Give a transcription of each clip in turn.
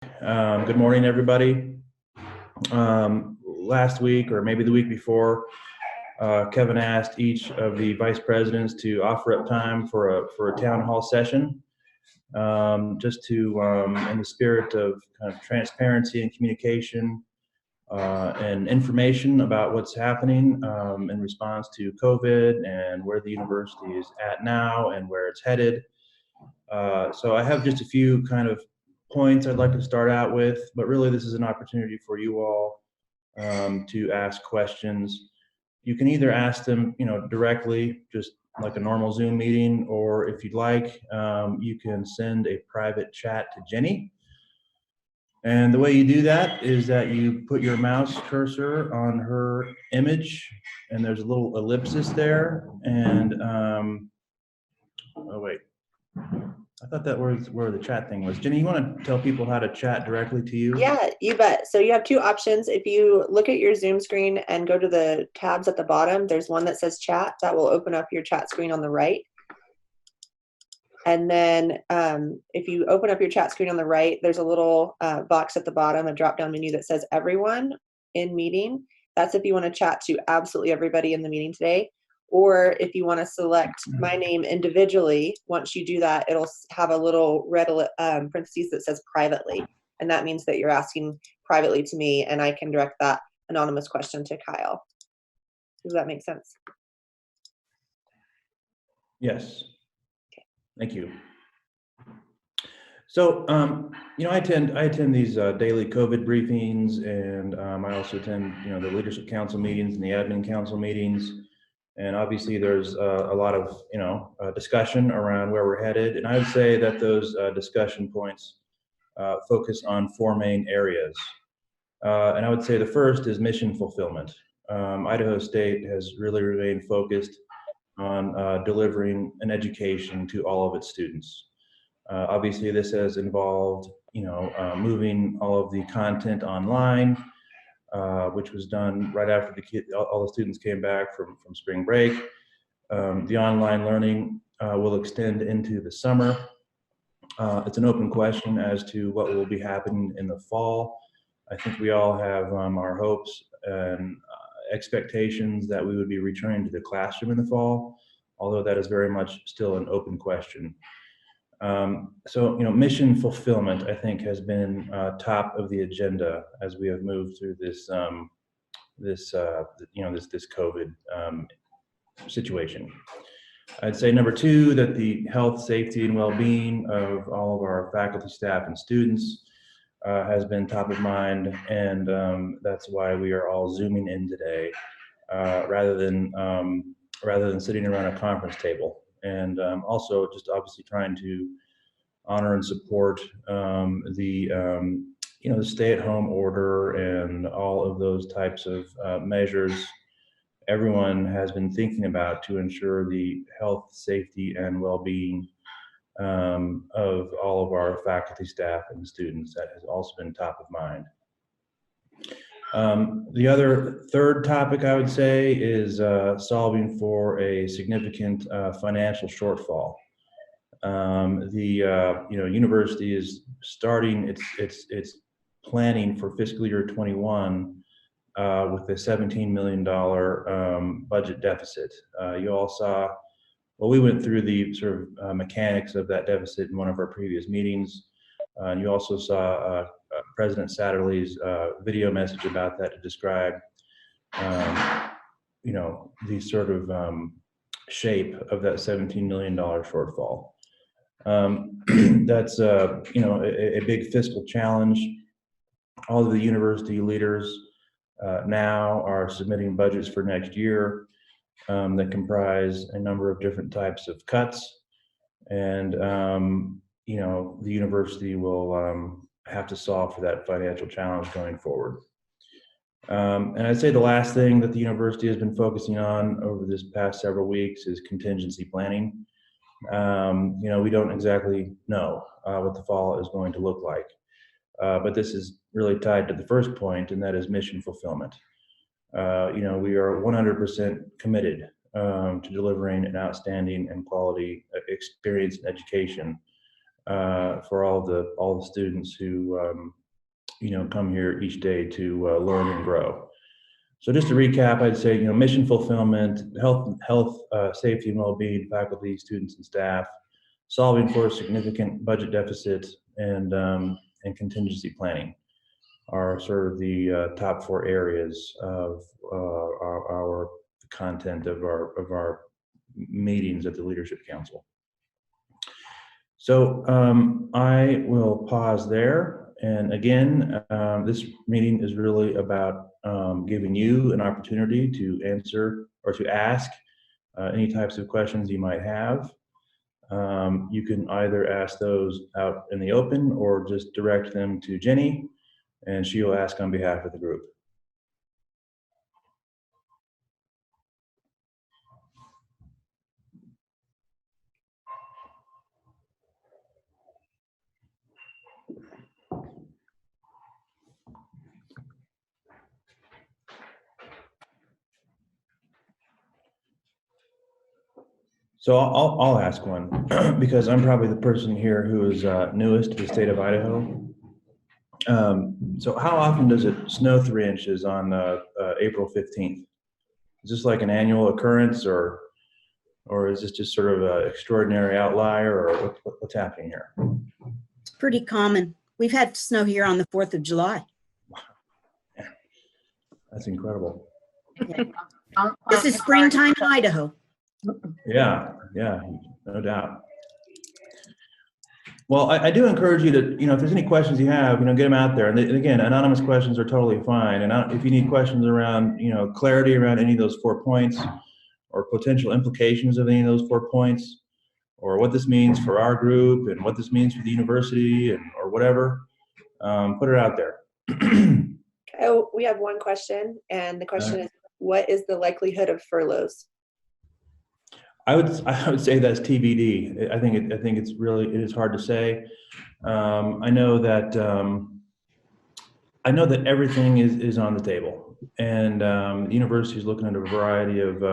Good morning, everybody. Last week, or maybe the week before, Kevin asked each of the vice presidents to offer up time for a town hall session, just to, in the spirit of kind of transparency and communication and information about what's happening in response to COVID and where the university is at now and where it's headed. So I have just a few kind of points I'd like to start out with, but really this is an opportunity for you all to ask questions. You can either ask them, directly, just like a normal Zoom meeting, or if you'd like, you can send a private chat to Jenny. And the way you do that is that you put your mouse cursor on her image, and there's a little ellipsis there. And oh wait, I thought that was where the chat thing was. Jenny, you want to tell people how to chat directly to you? Yeah, you bet. So you have two options. If you look at your Zoom screen and go to the tabs at the bottom, there's one that says chat. That will open up your chat screen on the right. And then if you open up your chat screen on the right, there's a little box at the bottom, a drop-down menu that says everyone in meeting. That's if you want to chat to absolutely everybody in the meeting today. Or if you want to select my name individually, once you do that, it'll have a little red parentheses that says privately. And that means that you're asking privately to me, and I can direct that anonymous question to Kyle. Does that make sense? Yes. Okay. Thank you. So, I attend these daily COVID briefings, and I also attend, the leadership council meetings and the admin council meetings. And obviously there's a lot of, discussion around where we're headed. And I would say that those discussion points focus on four main areas. And I would say the first is mission fulfillment. Idaho State has really remained focused on delivering an education to all of its students. Obviously, this has involved, moving all of the content online, which was done right after all the students came back from spring break. The online learning will extend into the summer. It's an open question as to what will be happening in the fall. I think we all have our hopes and expectations that we would be returning to the classroom in the fall, although that is very much still an open question. So, mission fulfillment, I think, has been top of the agenda as we have moved through this COVID situation. I'd say number two, that the health, safety, and well-being of all of our faculty, staff, and students has been top of mind, and that's why we are all Zooming in today, rather than sitting around a conference table. And also just obviously trying to honor and support the stay-at-home order and all of those types of measures everyone has been thinking about to ensure the health, safety, and well-being of all of our faculty, staff, and students. That has also been top of mind. The other third topic I would say is solving for a significant financial shortfall. The university is starting its planning for fiscal year 21 with a $17 million budget deficit. You all saw, well, we went through the sort of mechanics of that deficit in one of our previous meetings. You also saw President Satterley's video message about that to describe, the sort of shape of that $17 million shortfall. That's a big fiscal challenge. All of the university leaders now are submitting budgets for next year that comprise a number of different types of cuts, and the university will have to solve for that financial challenge going forward. And I'd say the last thing that the university has been focusing on over this past several weeks is contingency planning. We don't exactly know what the fall is going to look like, but this is really tied to the first point, and that is mission fulfillment. We are 100% committed to delivering an outstanding and quality experience and education for all the students who come here each day to learn and grow. So just to recap, I'd say mission fulfillment, health, safety and well-being, faculty, students, and staff, solving for a significant budget deficit, and contingency planning are sort of the top 4 areas of our content of our meetings at the Leadership Council. So I will pause there. And again, this meeting is really about giving you an opportunity to answer or to ask any types of questions you might have. You can either ask those out in the open or just direct them to Jenny, and she will ask on behalf of the group. So I'll ask one because I'm probably the person here who is newest to the state of Idaho. So how often does it snow 3 inches on April 15th? Is this like an annual occurrence, or is this just sort of an extraordinary outlier, or what's happening here? It's pretty common. We've had snow here on the 4th of July. Yeah. That's incredible. Yeah. This is springtime in Idaho. Yeah, no doubt. Well, I do encourage you to, if there's any questions you have, get them out there. And again, anonymous questions are totally fine. And if you need questions around, clarity around any of those 4 points, or potential implications of any of those 4 points, or what this means for our group and what this means for the university, or whatever, put it out there. Oh, we have one question, and the question is, what is the likelihood of furloughs? I would say that's TBD. I think it is hard to say. I know that everything is on the table, and the university is looking at a variety of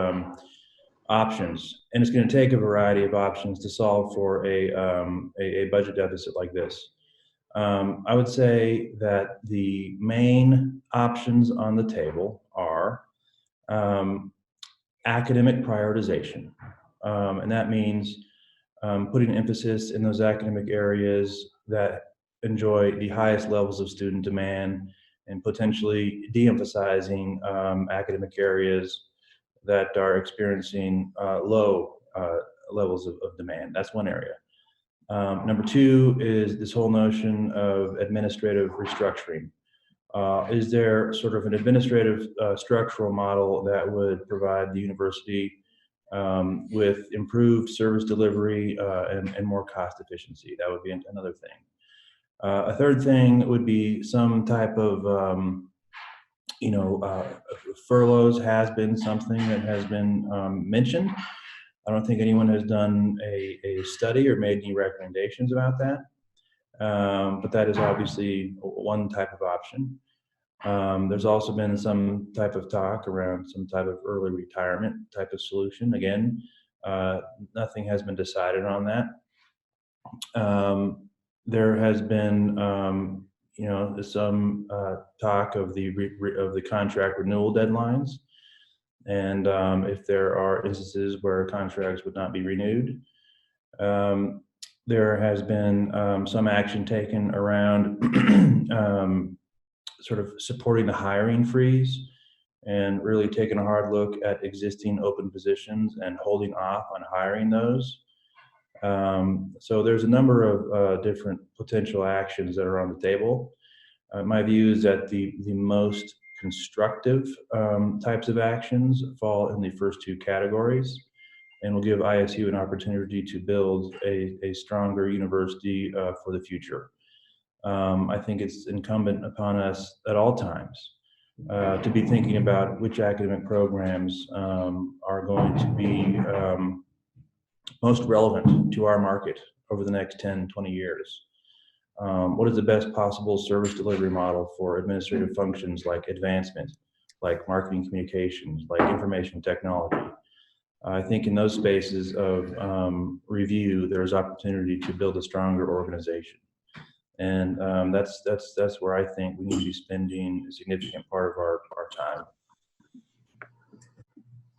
options, and it's going to take a variety of options to solve for a budget deficit like this. I would say that the main options on the table are academic prioritization. And that means putting emphasis in those academic areas that enjoy the highest levels of student demand, and potentially de-emphasizing academic areas that are experiencing low levels of demand. That's one area. Number 2 is this whole notion of administrative restructuring. Is there sort of an administrative structural model that would provide the university with improved service delivery and more cost efficiency? That would be another thing. A third thing would be some type of, furloughs has been something that has been mentioned. I don't think anyone has done a study or made any recommendations about that. But that is obviously one type of option. There's also been some type of talk around some type of early retirement type of solution. Again, nothing has been decided on that. There has been, some talk of the contract renewal deadlines, and if there are instances where contracts would not be renewed. There has been some action taken around sort of supporting the hiring freeze, and really taking a hard look at existing open positions and holding off on hiring those. So there's a number of different potential actions that are on the table. My view is that the most constructive types of actions fall in the first 2 categories, and will give ISU an opportunity to build a stronger university for the future. I think it's incumbent upon us at all times to be thinking about which academic programs are going to be most relevant to our market over the next 10, 20 years. What is the best possible service delivery model for administrative functions like advancement, like marketing communications, like information technology? I think in those spaces of review, there's opportunity to build a stronger organization. And that's where I think we need to be spending a significant part of our time.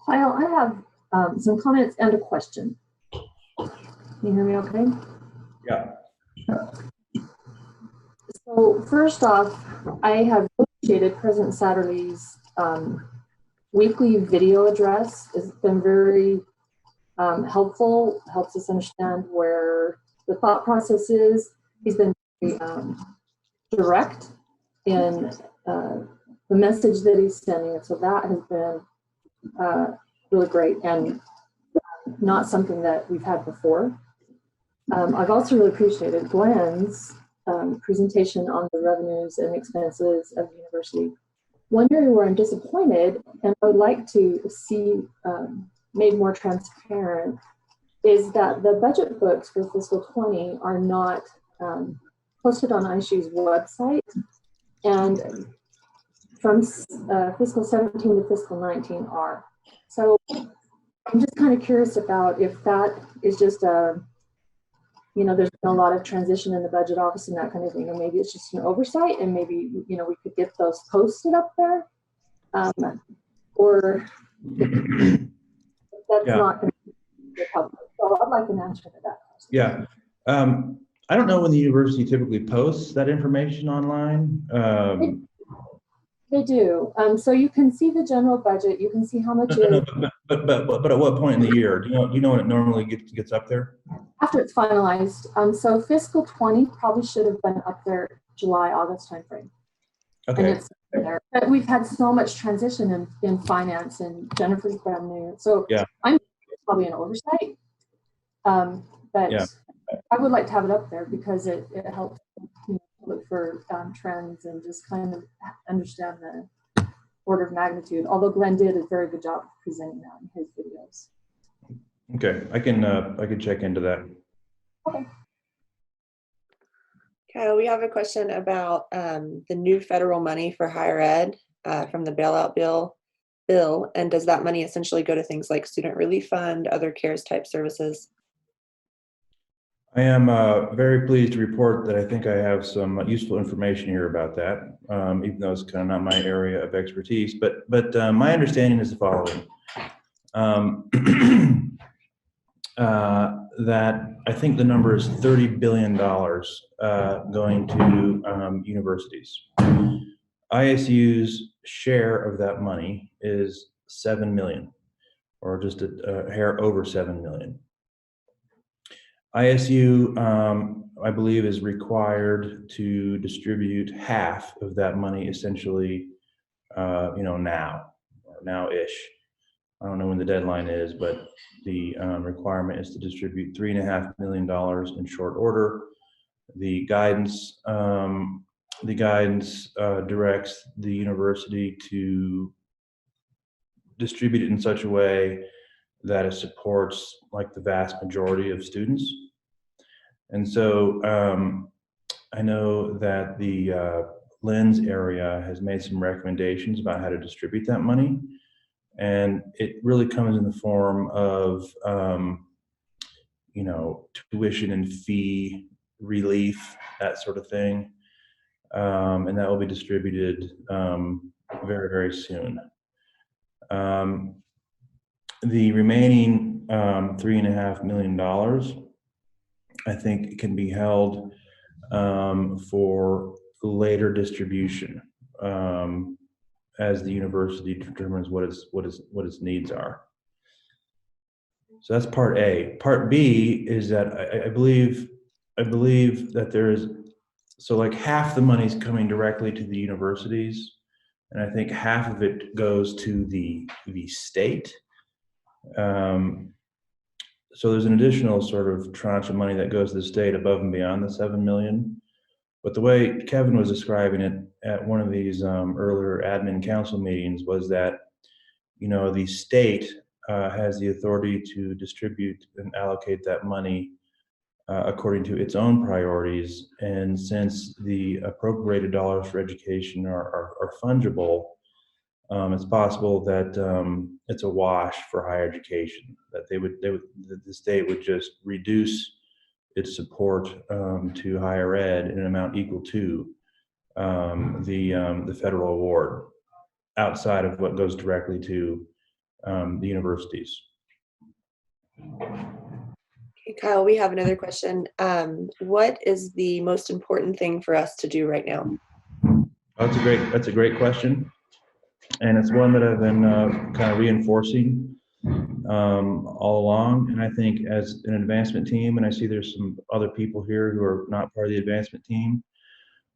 Kyle, I have some comments and a question. Can you hear me okay? Yeah. So first off, I have appreciated President Satterley's weekly video address. It's been very helpful, helps us understand where the thought process is. He's been very direct in the message that he's sending, and so that has been really great and not something that we've had before. I've also really appreciated Glenn's presentation on the revenues and expenses of the university. One area where I'm disappointed and I would like to see made more transparent is that the budget books for fiscal 20 are not posted on ISU's website, and from fiscal 17 to fiscal 19 are. So I'm just kind of curious about if that is just a, there's been a lot of transition in the budget office and that kind of thing, or maybe it's just an oversight and maybe, we could get those posted up there. Or if that's not going to be public. So I'd like an answer to that question. Yeah. I don't know when the university typically posts that information online. They do. So you can see the general budget. You can see how much is. But at what point in the year? Do you know when it normally gets up there? After it's finalized. So fiscal 20 probably should have been up there July, August timeframe. Okay. And it's there. But we've had so much transition in finance, and Jennifer's brand new. So yeah. I'm probably an oversight. But yeah. I would like to have it up there because it helps look for trends and just kind of understand the order of magnitude. Although Glenn did a very good job of presenting that in his videos. Okay, I can check into that. Okay. Kyle, we have a question about the new federal money for higher ed from the bailout bill, and does that money essentially go to things like student relief fund, other CARES type services? I am very pleased to report that I think I have some useful information here about that, even though it's kind of not my area of expertise. But my understanding is the following: that I think the number is $30 billion going to universities. ISU's share of that money is $7 million, or just a hair over $7 million. ISU, I believe, is required to distribute half of that money, essentially, now-ish. I don't know when the deadline is, but the requirement is to distribute $3.5 million in short order. The guidance directs the university to distribute it in such a way that it supports like the vast majority of students. And so I know that the Lens area has made some recommendations about how to distribute that money. And it really comes in the form of, tuition and fee relief, that sort of thing. And that will be distributed very, very soon. The remaining $3.5 million, I think, can be held for later distribution as the university determines what its needs are. So that's part A. Part B is that I believe that there is, so like half the money is coming directly to the universities, and I think half of it goes to the state. So there's an additional sort of tranche of money that goes to the state above and beyond the $7 million. But the way Kevin was describing it at one of these earlier admin council meetings was that, the state has the authority to distribute and allocate that money according to its own priorities. And since the appropriated dollars for education are fungible, it's possible that it's a wash for higher education, that the state would just reduce its support to higher ed in an amount equal to the federal award, outside of what goes directly to the universities. Okay, Kyle, we have another question. What is the most important thing for us to do right now? That's a great question, and it's one that I've been kind of reinforcing all along. And I think as an advancement team, and I see there's some other people here who are not part of the advancement team,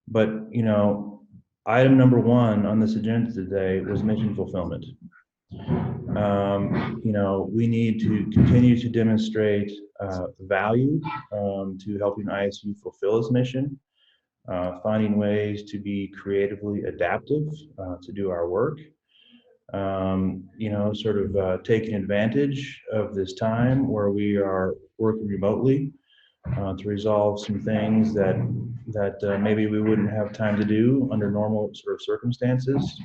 but item number one on this agenda today was mission fulfillment. We need to continue to demonstrate value to helping ISU fulfill its mission, finding ways to be creatively adaptive to do our work, taking advantage of this time where we are working remotely to resolve some things that maybe we wouldn't have time to do under normal sort of circumstances,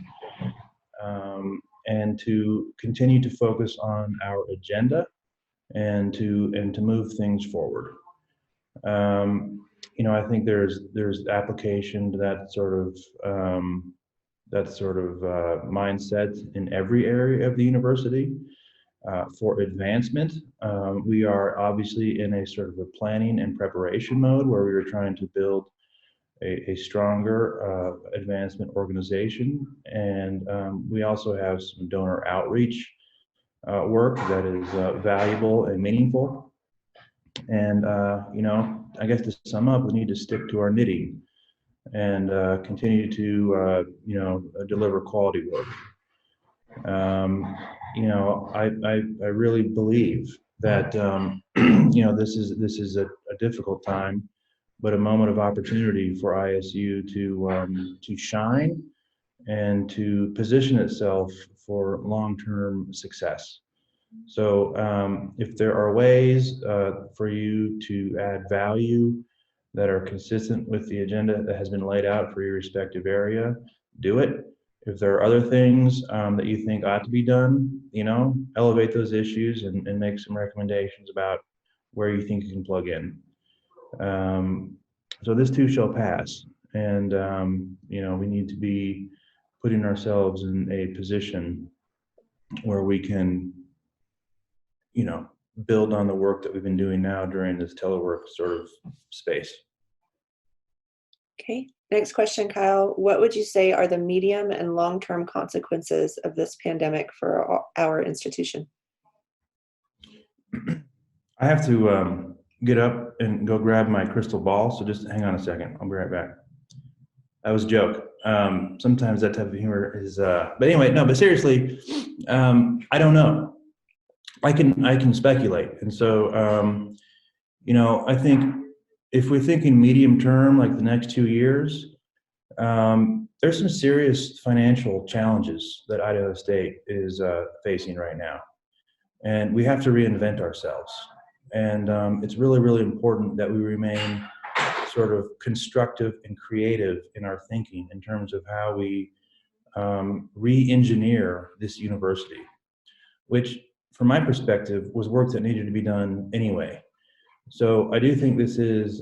and to continue to focus on our agenda and to move things forward. I think there's application to that sort of mindset in every area of the university. For advancement, we are obviously in a sort of a planning and preparation mode where we are trying to build a stronger advancement organization. And we also have some donor outreach work that is valuable and meaningful. And, I guess to sum up, we need to stick to our knitting and continue to, deliver quality work. I really believe that, this is a difficult time, but a moment of opportunity for ISU to shine and to position itself for long-term success. So if there are ways for you to add value that are consistent with the agenda that has been laid out for your respective area, do it. If there are other things that you think ought to be done, elevate those issues and make some recommendations about where you think you can plug in. So this too shall pass. And, we need to be putting ourselves in a position where we can, build on the work that we've been doing now during this telework sort of space. Okay, next question, Kyle. What would you say are the medium and long-term consequences of this pandemic for our institution? I have to get up and go grab my crystal ball, so just hang on a second. I'll be right back. That was a joke. Sometimes that type of humor is, but anyway, no, but seriously, I don't know. I can speculate. And so, I think if we're thinking medium term, like the next 2 years, there's some serious financial challenges that Idaho State is facing right now. And we have to reinvent ourselves. And it's really, really important that we remain sort of constructive and creative in our thinking in terms of how we re-engineer this university, which from my perspective was work that needed to be done anyway. So I do think this is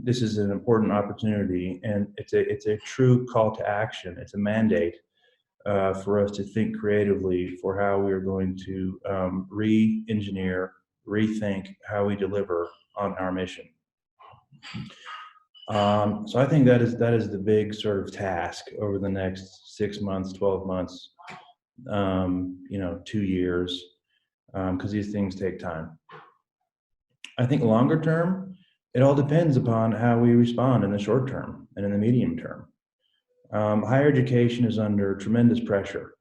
this is an important opportunity, and it's a true call to action. It's a mandate for us to think creatively for how we are going to re-engineer, rethink how we deliver on our mission. So I think that is the big sort of task over the next 6 months, 12 months, 2 years, because these things take time. I think longer term, it all depends upon how we respond in the short term and in the medium term. Higher education is under tremendous pressure.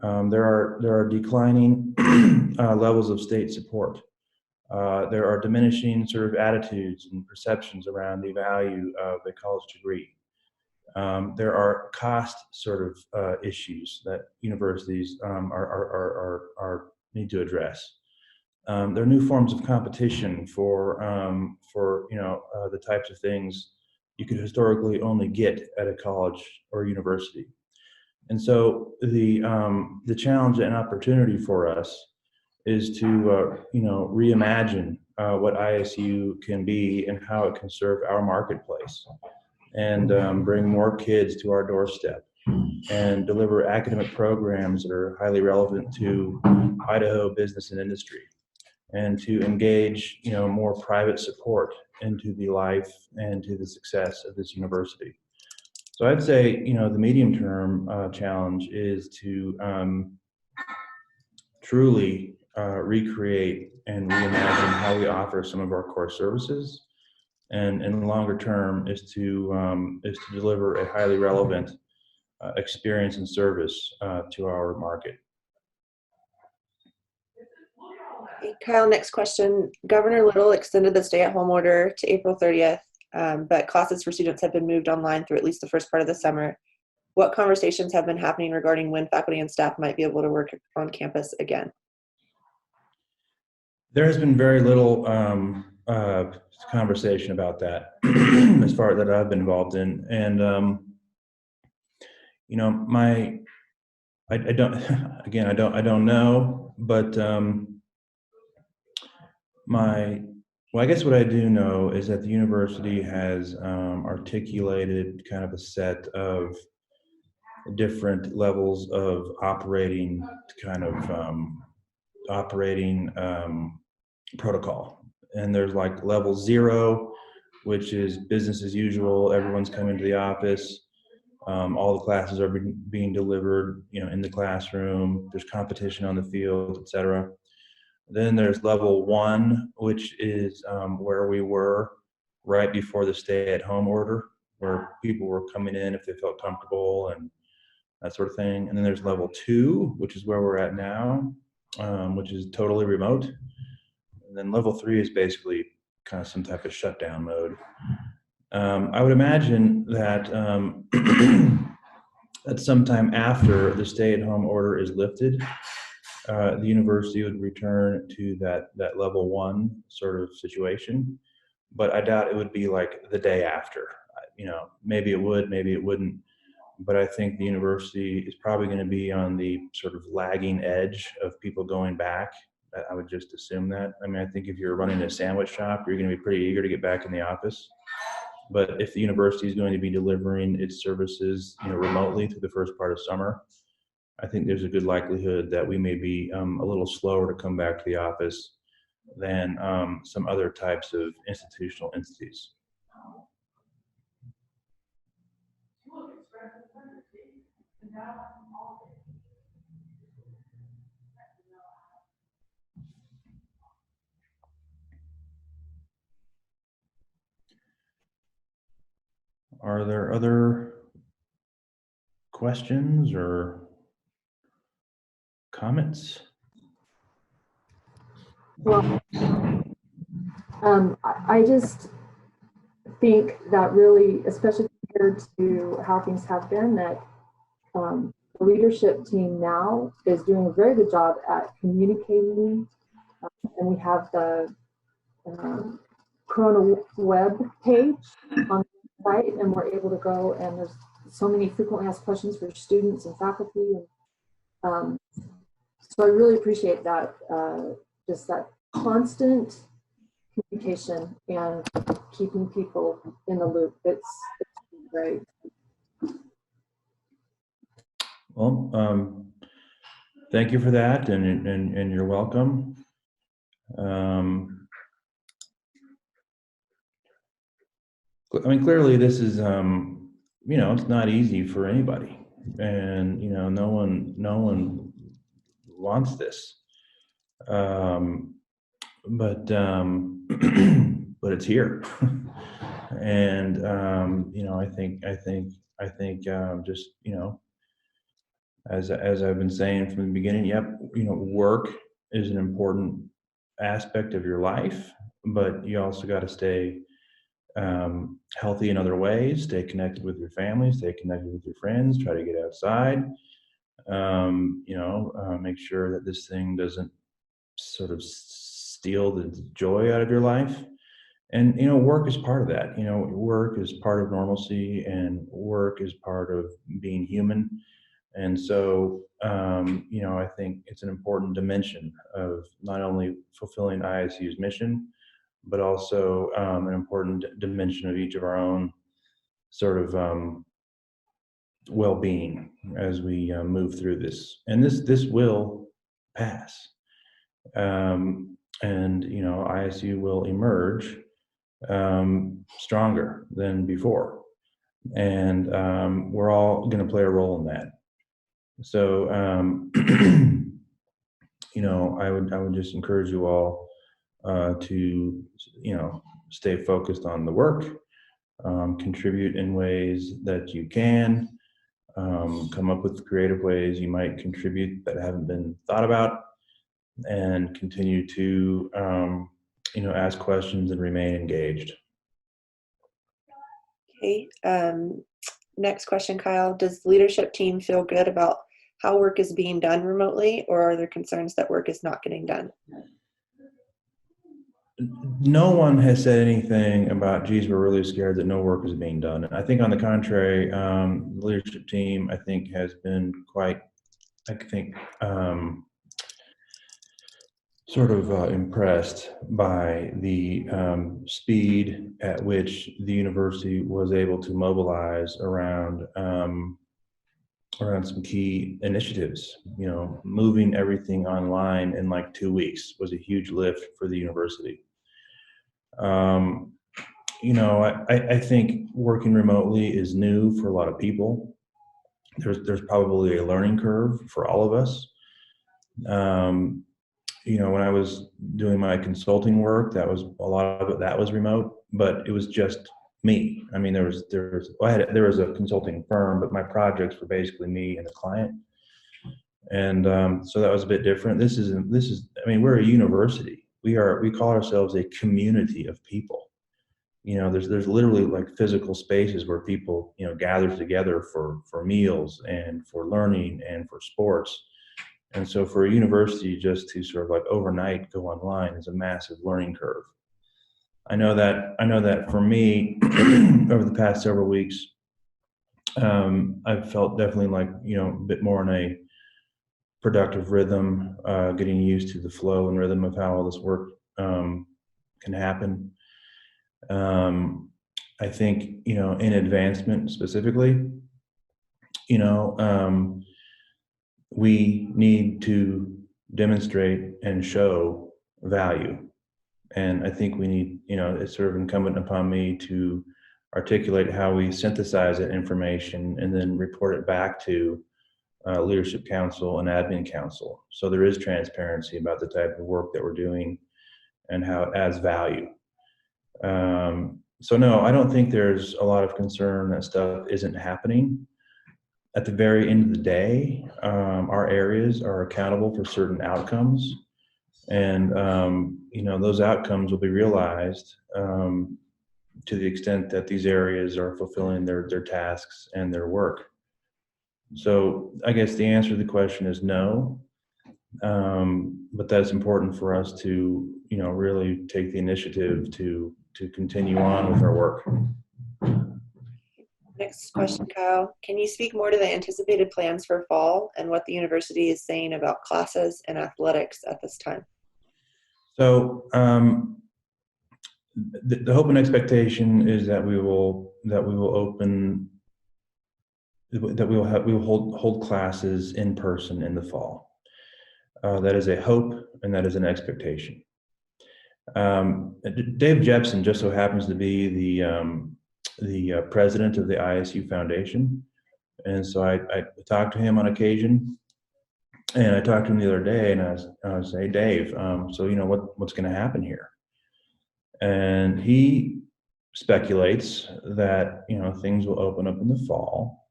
There are declining levels of state support. There are diminishing sort of attitudes and perceptions around the value of a college degree. There are cost sort of issues that universities need to address. There are new forms of competition for the types of things you could historically only get at a college or university. And so the challenge and opportunity for us is to reimagine what ISU can be and how it can serve our marketplace, and bring more kids to our doorstep, and deliver academic programs that are highly relevant to Idaho business and industry, and to engage more private support into the life and to the success of this university. So I'd say the medium term challenge is to truly recreate and reimagine how we offer some of our core services, and in the longer term is to deliver a highly relevant experience and service to our market. Hey, Kyle, next question. Governor Little extended the stay-at-home order to April 30th, but classes for students have been moved online through at least the first part of the summer. What conversations have been happening regarding when faculty and staff might be able to work on campus again? There has been very little conversation about that as far as that I've been involved in, and I don't again I don't know, but I guess what I do know is that the university has articulated kind of a set of different levels of operating protocol. And there's like level 0, which is business as usual. Everyone's coming to the office. All the classes are being delivered, in the classroom. There's competition on the field, etc. Then there's level 1, which is where we were right before the stay-at-home order, where people were coming in if they felt comfortable and that sort of thing. And then there's level 2, which is where we're at now, which is totally remote. And then level 3 is basically kind of some type of shutdown mode. I would imagine that that sometime after the stay-at-home order is lifted, the university would return to that level 1 sort of situation, but I doubt it would be like the day after. Maybe it would, maybe it wouldn't, but I think the university is probably going to be on the sort of lagging edge of people going back. I would just assume that. I mean, I think if you're running a sandwich shop, you're going to be pretty eager to get back in the office. But if the university is going to be delivering its services, remotely through the first part of summer, I think there's a good likelihood that we may be a little slower to come back to the office than some other types of institutional entities. Are there other questions or comments? Well, I just think that really, especially compared to how things have been, that the leadership team now is doing a very good job at communicating, and we have the Corona web page on the site, and we're able to go, and there's so many frequently asked questions for students and faculty, and so I really appreciate that, just that constant communication and keeping people in the loop. It's great. Well, thank you for that, and you're welcome. I mean, clearly this is, it's not easy for anybody, and no one wants this, but it's here, and I think just as I've been saying from the beginning, yep, work is an important aspect of your life, but you also got to stay healthy in other ways, stay connected with your family, stay connected with your friends, try to get outside, make sure that this thing doesn't sort of steal the joy out of your life. And, work is part of that. Work is part of normalcy, and work is part of being human. And so, I think it's an important dimension of not only fulfilling ISU's mission, but also an important dimension of each of our own sort of well-being as we move through this. And this will pass. And ISU will emerge stronger than before. And we're all going to play a role in that. So, I would just encourage you all to, stay focused on the work, contribute in ways that you can, come up with creative ways you might contribute that haven't been thought about, and continue to, ask questions and remain engaged. Okay. Next question, Kyle. Does the leadership team feel good about how work is being done remotely, or are there concerns that work is not getting done? No one has said anything about, geez, we're really scared that no work is being done. I think on the contrary, the leadership team, I think, has been quite, sort of impressed by the speed at which the university was able to mobilize around some key initiatives. Moving everything online in like 2 weeks was a huge lift for the university. I think working remotely is new for a lot of people. There's probably a learning curve for all of us. When I was doing my consulting work, that was a lot of it, that was remote, but it was just me. I mean, there was a consulting firm, but my projects were basically me and the client. And so that was a bit different. We're a university. We call ourselves a community of people. There's literally like physical spaces where people, gather together for meals and for learning and for sports. And so for a university just to sort of like overnight go online is a massive learning curve. I know that for me, over the past several weeks, I've felt definitely like, a bit more in a productive rhythm, getting used to the flow and rhythm of how all this work can happen. I think, in advancement specifically, we need to demonstrate and show value. And I think we need, it's sort of incumbent upon me to articulate how we synthesize that information and then report it back to Leadership Council and Admin Council. So there is transparency about the type of work that we're doing and how it adds value. So no, I don't think there's a lot of concern that stuff isn't happening. At the very end of the day, our areas are accountable for certain outcomes, and those outcomes will be realized to the extent that these areas are fulfilling their tasks and their work. So I guess the answer to the question is no, but that's important for us to really take the initiative to continue on with our work. Next question, Kyle. Can you speak more to the anticipated plans for fall and what the university is saying about classes and athletics at this time? So the hope and expectation is that we will hold classes in person in the fall. That is a hope and that is an expectation. Dave Jepson just so happens to be the president of the ISU Foundation. And so I talked to him on occasion, and I talked to him the other day, and I was hey, Dave, so what's going to happen here? And he speculates that things will open up in the fall,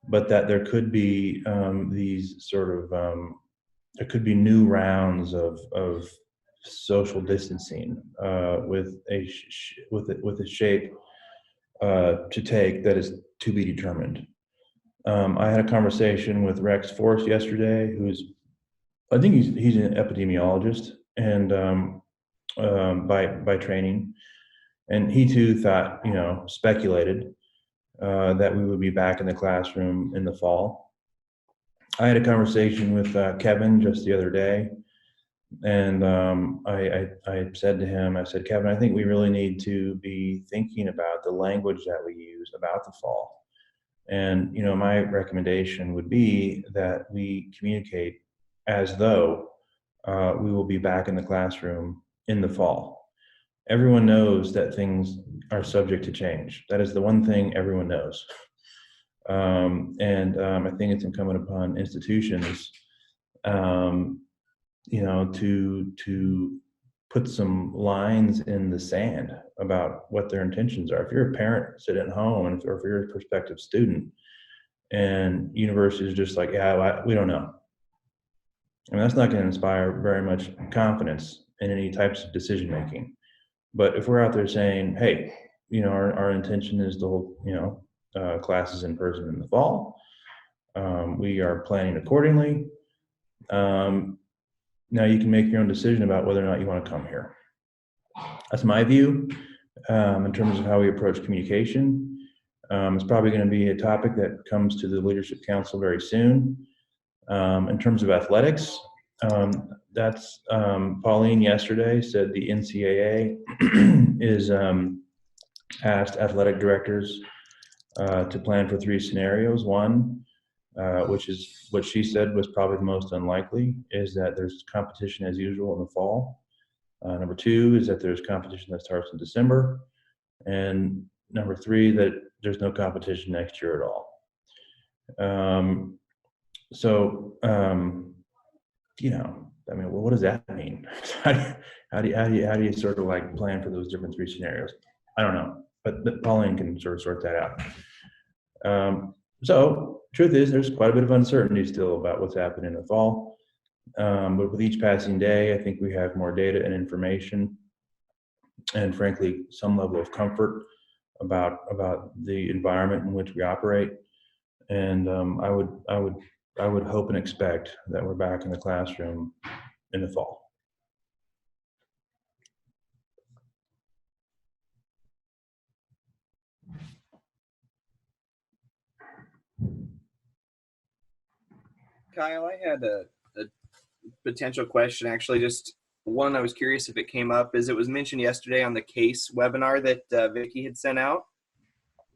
but that there could be these sort of there could be new rounds of social distancing with a shape to take that is to be determined. I had a conversation with Rex Forrest yesterday, I think he's an epidemiologist and by training, and he too thought, speculated that we would be back in the classroom in the fall. I had a conversation with Kevin just the other day, and I said to him, I said, Kevin, I think we really need to be thinking about the language that we use about the fall. And, you know, my recommendation would be that we communicate as though we will be back in the classroom in the fall. Everyone knows that things are subject to change. That is the one thing everyone knows. I think it's incumbent upon institutions, you know, to put some lines in the sand about what their intentions are. If you're a parent sitting at home, or if you're a prospective student, and university is just like, yeah, we don't know. I mean, that's not going to inspire very much confidence in any types of decision making. But if we're out there saying, hey, you know, our intention is to hold, you know, classes in person in the fall. We are planning accordingly. Now you can make your own decision about whether or not you want to come here. That's my view in terms of how we approach communication. It's probably going to be a topic that comes to the Leadership Council very soon. In terms of athletics, that's Pauline yesterday said the NCAA is asked athletic directors to plan for 3 scenarios. One, which is what she said was probably the most unlikely, is that there's competition as usual in the fall. Number 2 is that there's competition that starts in December. And number 3, that there's no competition next year at all. You know, I mean, well, what does that mean? how do you sort of like plan for those different 3 scenarios? I don't know, but Pauline can sort of sort that out. So truth is, there's quite a bit of uncertainty still about what's happening in the fall. But with each passing day, I think we have more data and information, and frankly, some level of comfort about the environment in which we operate. And I would hope and expect that we're back in the classroom in the fall. Kyle, I had a potential question, actually. Just one, I was curious if it came up, is it was mentioned yesterday on the CASE webinar that Vicki had sent out.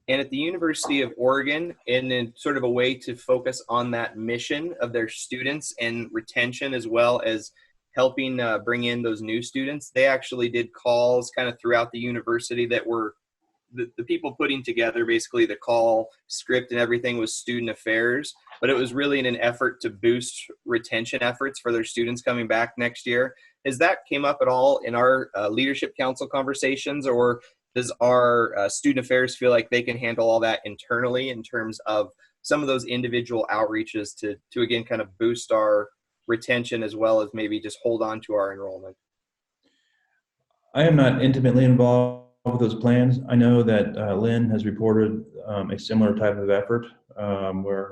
And at the University of Oregon, and in sort of a way to focus on that mission of their students and retention, as well as helping bring in those new students, they actually did calls kind of throughout the university that were the people putting together basically the call script and everything was student affairs, but it was really in an effort to boost retention efforts for their students coming back next year. Has that came up at all in our leadership council conversations, or does our student affairs feel like they can handle all that internally in terms of some of those individual outreaches to again, kind of boost our retention as well as maybe just hold on to our enrollment? I am not intimately involved with those plans. I know that Lynn has reported a similar type of effort where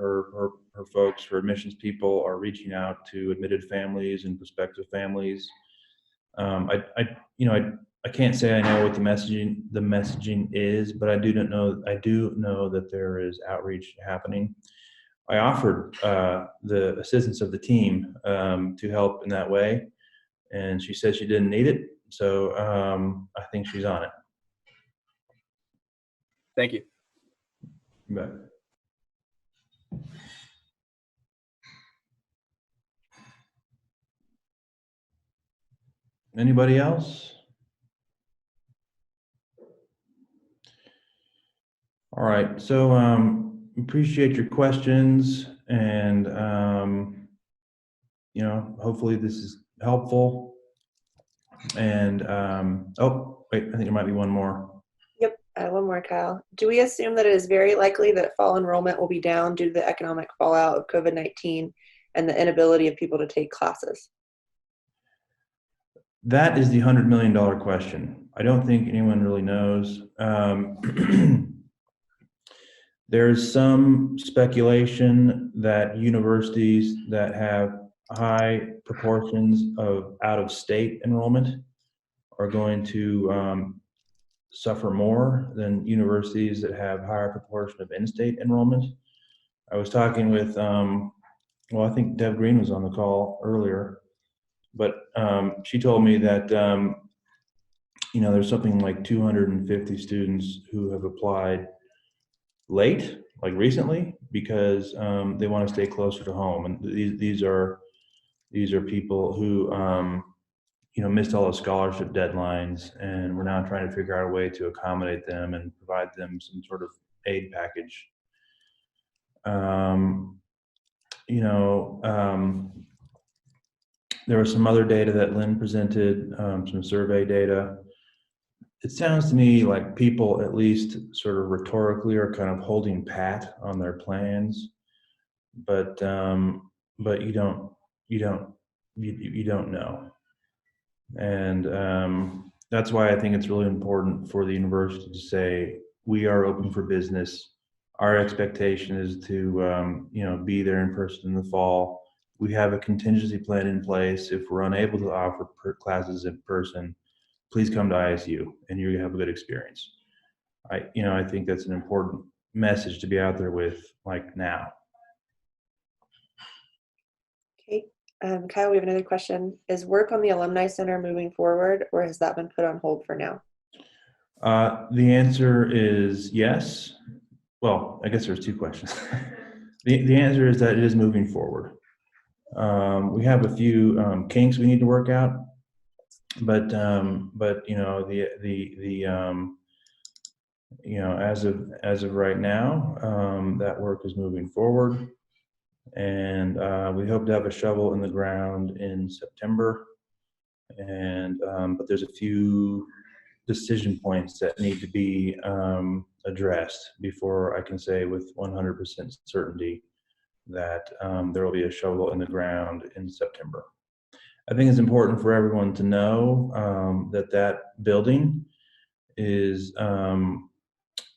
her folks, her admissions people, are reaching out to admitted families and prospective families. I can't say I know what the messaging is, but I do know that there is outreach happening. I offered the assistance of the team to help in that way, and she said she didn't need it. So I think she's on it. Thank you. You bet. Anybody else? All right, so appreciate your questions, and hopefully this is helpful. And oh wait, I think there might be one more. Yep, one more, Kyle. Do we assume that it is very likely that fall enrollment will be down due to the economic fallout of COVID-19 and the inability of people to take classes? That is the $100 million question. I don't think anyone really knows. There's some speculation that universities that have high proportions of out-of-state enrollment are going to suffer more than universities that have higher proportion of in-state enrollment. I was talking with well, I think Deb Green was on the call earlier, but she told me that, there's something like 250 students who have applied late, like recently, because they want to stay closer to home. And these are people who, missed all the scholarship deadlines, and we're now trying to figure out a way to accommodate them and provide them some sort of aid package. There was some other data that Lynn presented, some survey data. It sounds to me like people, at least sort of rhetorically, are kind of holding pat on their plans, but you don't know. And that's why I think it's really important for the university to say, we are open for business. Our expectation is to be there in person in the fall. We have a contingency plan in place. If we're unable to offer classes in person, please come to ISU and you're gonna have a good experience. I think that's an important message to be out there with, like, now. Okay. Kyle, we have another question. Is work on the Alumni Center moving forward, or has that been put on hold for now? The answer is yes. Well, I guess there's two questions. The answer is that it is moving forward. We have a few kinks we need to work out, but as of right now, that work is moving forward, and we hope to have a shovel in the ground in September. And but there's a few decision points that need to be addressed before I can say with 100% certainty that there will be a shovel in the ground in September. I think it's important for everyone to know that building is about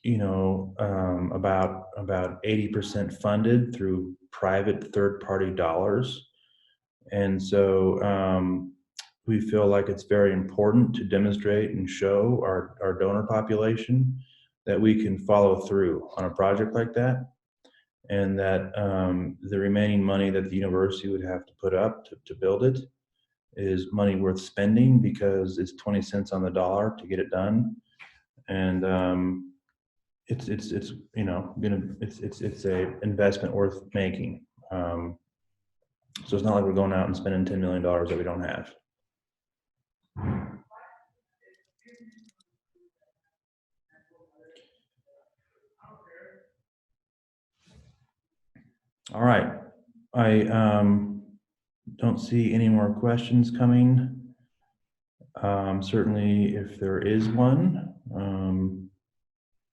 80% funded through private third-party dollars. And so we feel like it's very important to demonstrate and show our donor population that we can follow through on a project like that, and that the remaining money that the university would have to put up to build it is money worth spending, because it's 20 cents on the dollar to get it done. And it's a investment worth making. So it's not like we're going out and spending $10 million that we don't have. All right, I don't see any more questions coming. Certainly, if there is one,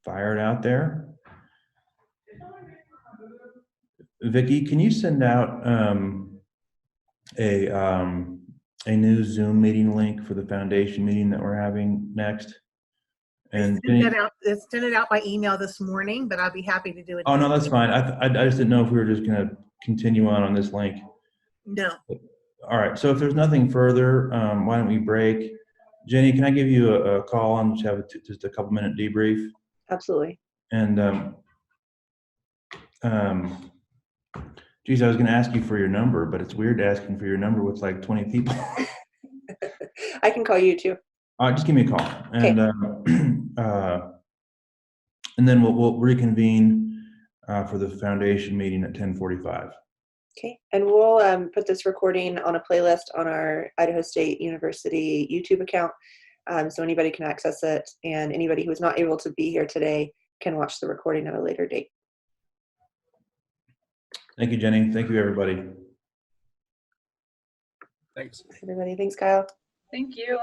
fire it out there. Vicki, can you send out a new Zoom meeting link for the foundation meeting that we're having next? And sent it out by email this morning, but I'll be happy to do it. Oh, no, that's fine. I just didn't know if we were just going to continue on this link. No. All right. So if there's nothing further, why don't we break? Jenny, can I give you a call and just have just a couple minute debrief? Absolutely. And geez, I was going to ask you for your number, but it's weird asking for your number with like 20 people. I can call you too. Just give me a call, and and then we'll reconvene for the foundation meeting at 10:45. Okay, and we'll put this recording on a playlist on our Idaho State University YouTube account, so anybody can access it, and anybody who is not able to be here today can watch the recording at a later date. Thank you, Jenny. Thank you, everybody. Thanks. Everybody, thanks, Kyle. Thank you.